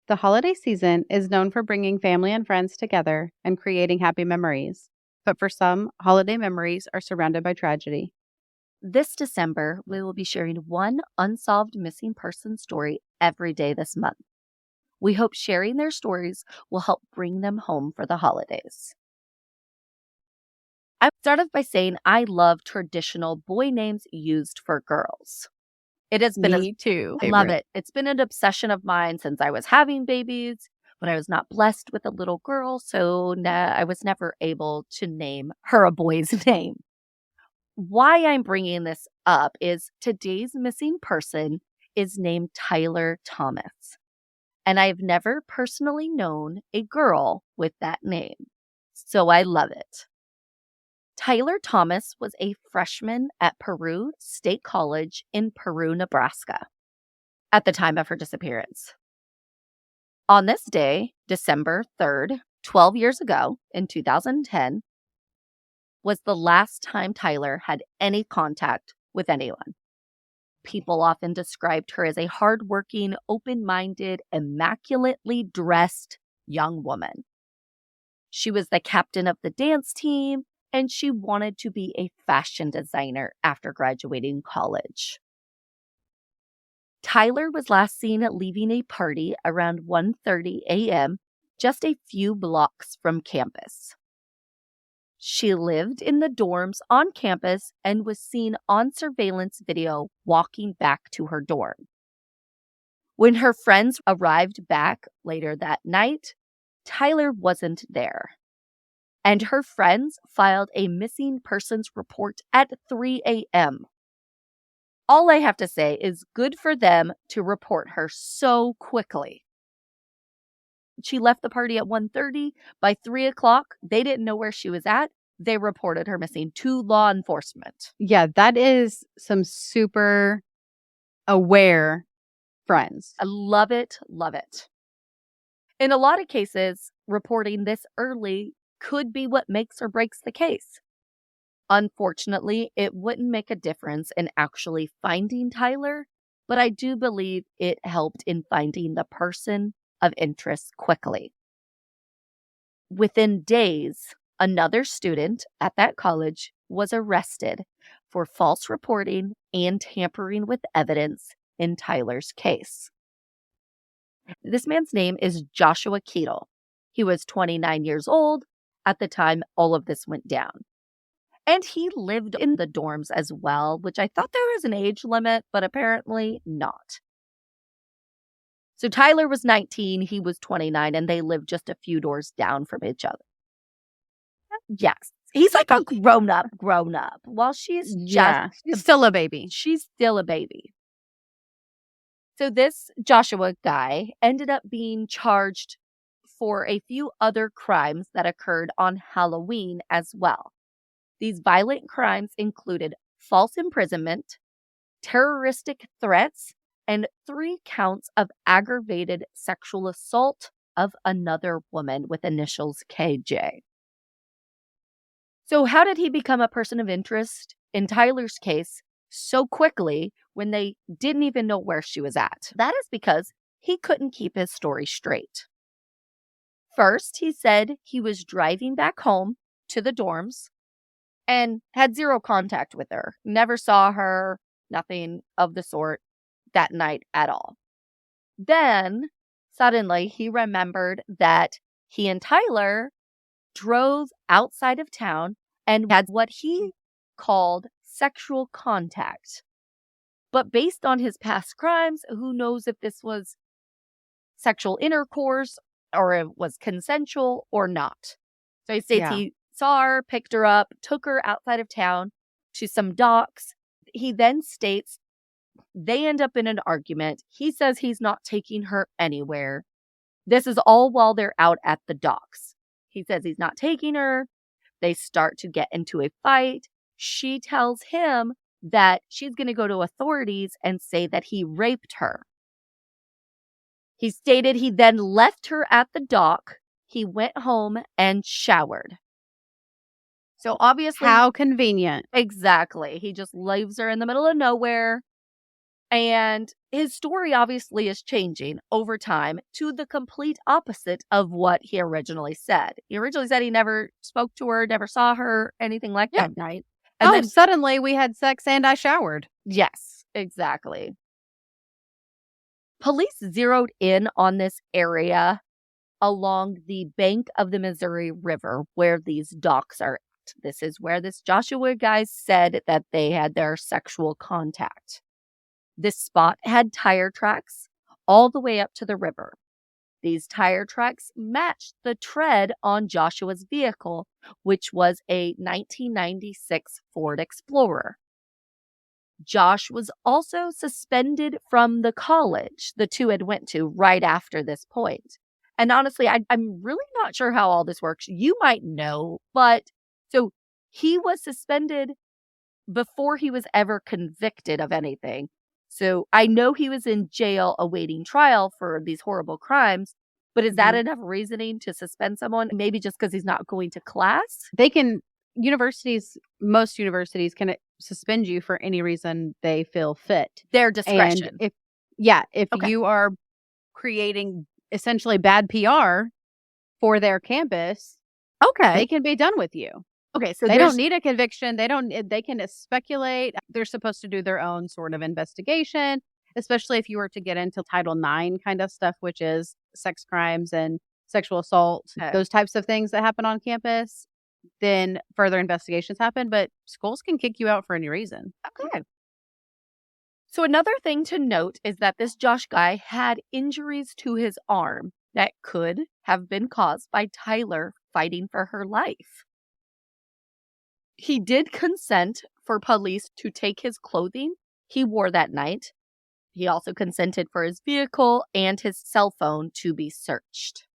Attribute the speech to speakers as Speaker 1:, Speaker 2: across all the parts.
Speaker 1: The holiday season is known for bringing family and friends together and creating happy memories. But for some, holiday memories are surrounded by tragedy.
Speaker 2: This December, we will be sharing one unsolved missing person story every day this month. We hope sharing their stories will help bring them home for the holidays. I start off by saying I love traditional boy names used for girls. It has been
Speaker 1: Me too.
Speaker 2: I love it. It's been an obsession of mine since I was having babies, but I was not blessed with a little girl, so I was never able to name her a boy's name. Why I'm bringing this up is today's missing person is named Tyler Thomas, and I've never personally known a girl with that name, so I love it. Tyler Thomas was a freshman at Peru State College in Peru, Nebraska, at the time of her disappearance. On this day, December 3rd, 12 years ago, in 2010, was the last time Tyler had any contact with anyone. People often described her as a hardworking, open-minded, immaculately dressed young woman. She was the captain of the dance team, and she wanted to be a fashion designer after graduating college. Tyler was last seen leaving a party around 1:30 a.m., just a few blocks from campus. She lived in the dorms on campus and was seen on surveillance video walking back to her dorm. When her friends arrived back later that night, Tyler wasn't there, and her friends filed a missing persons report at 3 a.m. All I have to say is good for them to report her so quickly. She left the party at 1:30. By 3 o'clock, they didn't know where she was at. They reported her missing to law enforcement.
Speaker 1: Yeah, that is some super aware friends.
Speaker 2: I love it, love it. In a lot of cases, reporting this early could be what makes or breaks the case. Unfortunately, it wouldn't make a difference in actually finding Tyler, but I do believe it helped in finding the person of interest quickly. Within days, another student at that college was arrested for false reporting and tampering with evidence in Tyler's case. This man's name is Joshua Keetle. He was 29 years old at the time all of this went down. And he lived in the dorms as well, which I thought there was an age limit, but apparently not. So Tyler was 19, he was 29, and they lived just a few doors down from each other. Yes, he's like a grown-up, while she's
Speaker 1: still a baby.
Speaker 2: She's still a baby. So this Joshua guy ended up being charged for a few other crimes that occurred on Halloween as well. These violent crimes included false imprisonment, terroristic threats, and 3 counts of aggravated sexual assault of another woman with initials KJ. So how did he become a person of interest in Tyler's case so quickly when they didn't even know where she was at? That is because he couldn't keep his story straight. First, he said he was driving back home to the dorms and had zero contact with her. Never saw her, nothing of the sort that night at all. Then, suddenly, he remembered that he and Tyler drove outside of town and had what he called sexual contact. But based on his past crimes, who knows if this was sexual intercourse or it was consensual or not. So he states he saw her, picked her up, took her outside of town to some docks. He then states they end up in an argument. He says he's not taking her anywhere. This is all while they're out at the docks. He says he's not taking her. They start to get into a fight. She tells him that she's going to go to authorities and say that he raped her. He stated he then left her at the dock. He went home and showered. So obviously...
Speaker 1: How convenient.
Speaker 2: Exactly. He just leaves her in the middle of nowhere. And his story obviously is changing over time to the complete opposite of what he originally said. He originally said he never spoke to her, never saw her, anything like
Speaker 1: Yeah.
Speaker 2: that night. And
Speaker 1: Oh,
Speaker 2: then,
Speaker 1: suddenly we had sex and I showered.
Speaker 2: yes, exactly. Police zeroed in on this area along the bank of the Missouri River where these docks are at. This is where this Joshua guy said that they had their sexual contact. This spot had tire tracks all the way up to the river. These tire tracks matched the tread on Joshua's vehicle, which was a 1996 Ford Explorer. Josh was also suspended from the college the two had went to right after this point. And honestly, I'm really not sure how all this works. You might know, but so he was suspended before he was ever convicted of anything. So I know he was in jail awaiting trial for these horrible crimes, but is that
Speaker 1: Mhm.
Speaker 2: enough reasoning to suspend someone? Maybe just because he's not going to class?
Speaker 1: They can most universities can suspend you for any reason they feel fit.
Speaker 2: Their
Speaker 1: And
Speaker 2: discretion.
Speaker 1: if
Speaker 2: Okay.
Speaker 1: you are creating essentially bad PR for their campus,
Speaker 2: Okay.
Speaker 1: they can be done with you.
Speaker 2: Okay. So
Speaker 1: They don't
Speaker 2: there's
Speaker 1: need a conviction. They can speculate. They're supposed to do their own sort of investigation, especially if you were to get into Title IX kind of stuff, which is sex crimes and sexual assault,
Speaker 2: okay.
Speaker 1: those types of things that happen on campus. Then further investigations happen, but schools can kick you out for any reason.
Speaker 2: Okay. So another thing to note is that this Josh guy had injuries to his arm that could have been caused by Tyler fighting for her life. He did consent for police to take his clothing he wore that night. He also consented for his vehicle and his cell phone to be searched.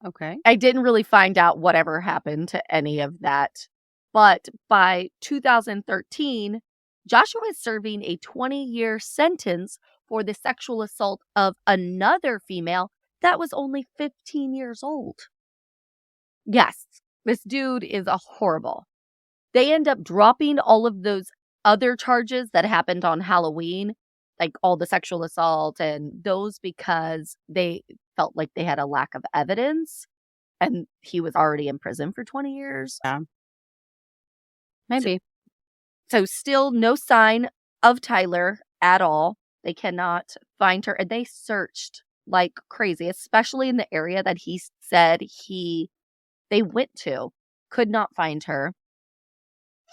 Speaker 1: Okay.
Speaker 2: I didn't really find out whatever happened to any of that. But by 2013, Joshua is serving a 20-year sentence for the sexual assault of another female that was only 15 years old. Yes, this dude is a horrible. They end up dropping all of those other charges that happened on Halloween, like all the sexual assault and those because they felt like they had a lack of evidence and he was already in prison for 20 years.
Speaker 1: Yeah.
Speaker 2: So,
Speaker 1: Maybe.
Speaker 2: so still no sign of Tyler at all. They cannot find her and they searched like crazy, especially in the area that he said they went to. Could not find her.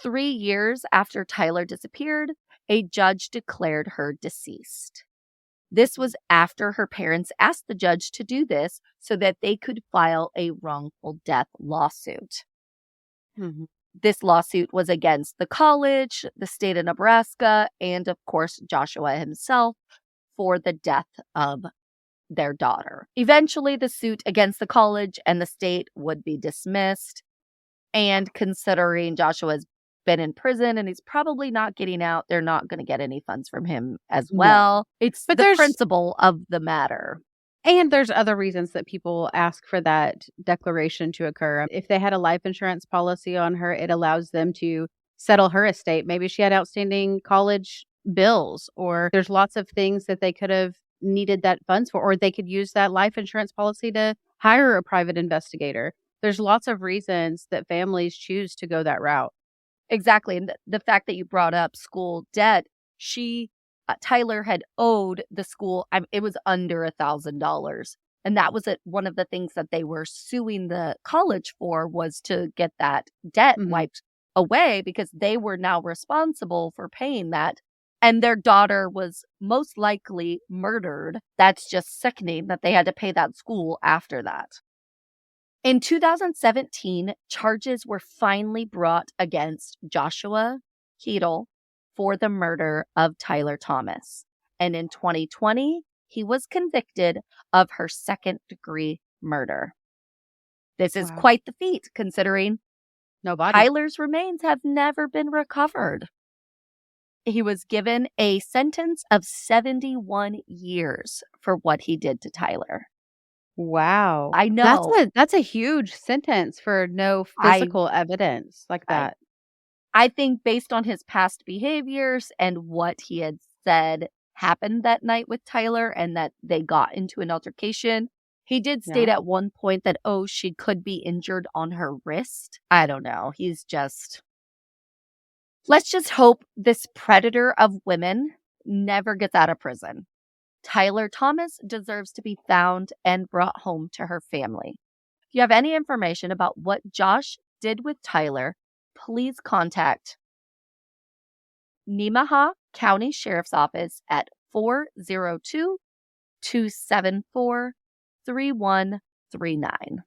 Speaker 2: 3 years after Tyler disappeared, a judge declared her deceased. This was after her parents asked the judge to do this so that they could file a wrongful death lawsuit.
Speaker 1: Mhm.
Speaker 2: This lawsuit was against the college, the state of Nebraska, and of course, Joshua himself for the death of their daughter. Eventually, the suit against the college and the state would be dismissed. And considering Joshua's been in prison and he's probably not getting out, they're not going to get any funds from him as
Speaker 1: No.
Speaker 2: well. It's
Speaker 1: But
Speaker 2: the principle of the matter.
Speaker 1: there's other reasons that people ask for that declaration to occur. If they had a life insurance policy on her, it allows them to settle her estate. Maybe she had outstanding college bills, or there's lots of things that they could have needed that funds for, or they could use that life insurance policy to hire a private investigator. There's lots of reasons that families choose to go that route.
Speaker 2: Exactly. And the fact that you brought up school debt, Tyler had owed the school, it was under $1,000. And that was one of the things that they were suing the college for was to get that debt
Speaker 1: Mhm.
Speaker 2: wiped away because they were now responsible for paying that. And their daughter was most likely murdered. That's just sickening that they had to pay that school after that. In 2017, charges were finally brought against Joshua Keatle for the murder of Tyler Thomas. And in 2020, he was convicted of her second-degree murder. This is
Speaker 1: Wow.
Speaker 2: quite the feat, considering
Speaker 1: No body.
Speaker 2: Tyler's remains have never been recovered. He was given a sentence of 71 years for what he did to Tyler.
Speaker 1: Wow.
Speaker 2: I know.
Speaker 1: That's a huge sentence for no
Speaker 2: I
Speaker 1: physical evidence like
Speaker 2: I
Speaker 1: that.
Speaker 2: I think based on his past behaviors and what he had said happened that night with Tyler and that they got into an altercation. He did state
Speaker 1: Yeah.
Speaker 2: at one point that, oh, she could be injured on her wrist. I don't know. Let's just hope this predator of women never gets out of prison. Tyler Thomas deserves to be found and brought home to her family. If you have any information about what Josh did with Tyler, please contact Nemaha County Sheriff's Office at 402 274 3139.